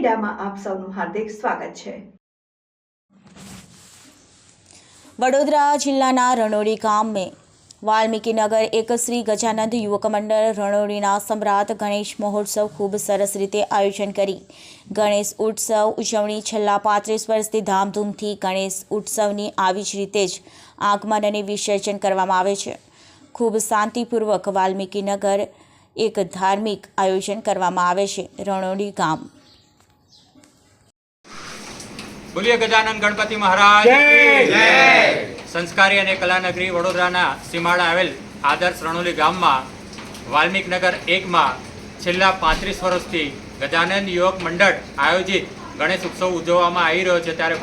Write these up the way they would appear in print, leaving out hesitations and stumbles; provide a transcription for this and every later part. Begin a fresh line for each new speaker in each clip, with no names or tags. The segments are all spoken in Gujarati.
મીડિયામાં આપ સૌનું હાર્દિક સ્વાગત છે।
વડોદરા જિલ્લાના રણોડી ગામે વાલ્મીકીનગર એક શ્રી ગજાનંદ યુવક મંડળ રણોડીના સમ્રાટ ગણેશ મહોત્સવ ખૂબ સરસ રીતે આયોજન કરી ગણેશ ઉત્સવ ઉજવણી છેલ્લા 35 વર્ષથી ધામધૂમથી ગણેશ ઉત્સવની આવી જ રીતે જ આગમન અને વિસર્જન કરવામાં આવે છે। ખૂબ શાંતિપૂર્વક વાલ્મીકીનગર એક ધાર્મિક આયોજન કરવામાં આવે છે। રણોડી ગામ
બોલીએ ગજાનંદ ગણપતિ મહારાજ કી જય। સંસ્કારી અને કલાનગરી વડોદરાના સીમાડા આવેલ આદર્શ રણોલી ગામમાં વાલ્મીકનગર 1માં છેલ્લા 35 વર્ષથી ગજાનંદ યુવક મંડળ આયોજિત ગણેશ ઉત્સવ ઉજવવામાં આવી રહ્યો છે। ત્યારે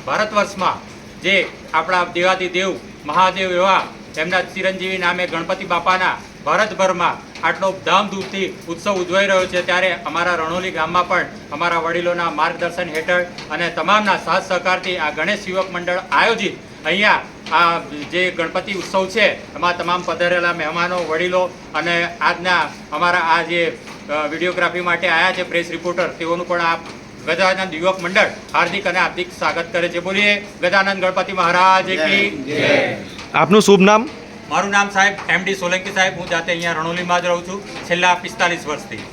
ભારત વર્ષમાં જે આપણા દેવાધિદેવ મહાદેવ એવા તેમના ચિરંજીવી નામે ગણપતિ બાપાના ભારતભરમાં આટલો ધામધૂમથી ઉત્સવ ઉજવાઈ રહ્યો છે। ત્યારે અમારા રણોલી ગામમાં પણ અમારા વડીલોના માર્ગદર્શન હેઠળ અને તમામના સાથ સહકારથી આ ગણેશ યુવક મંડળ આયોજિત અહીંયા આ જે ગણપતિ ઉત્સવ છે એમાં તમામ પધારેલા મહેમાનો વડીલો અને આજના અમારા આ જે વિડીયોગ્રાફી માટે આવ્યા છે પ્રેસ રિપોર્ટર તેઓનું પણ આ ગજાનંદ યુવક મંડળ હાર્દિક અને હાર્દિક સ્વાગત કરે છે। બોલીએ ગજાનંદ ગણપતિ મહારાજ કી જય।
આપનું શુભ નામ?
મારું નામ સાહેબ MD સોલંકી સાહેબ। હું જાતે અહીંયા રણોલીમાં જ રહું છું છેલ્લા 45 વર્ષથી।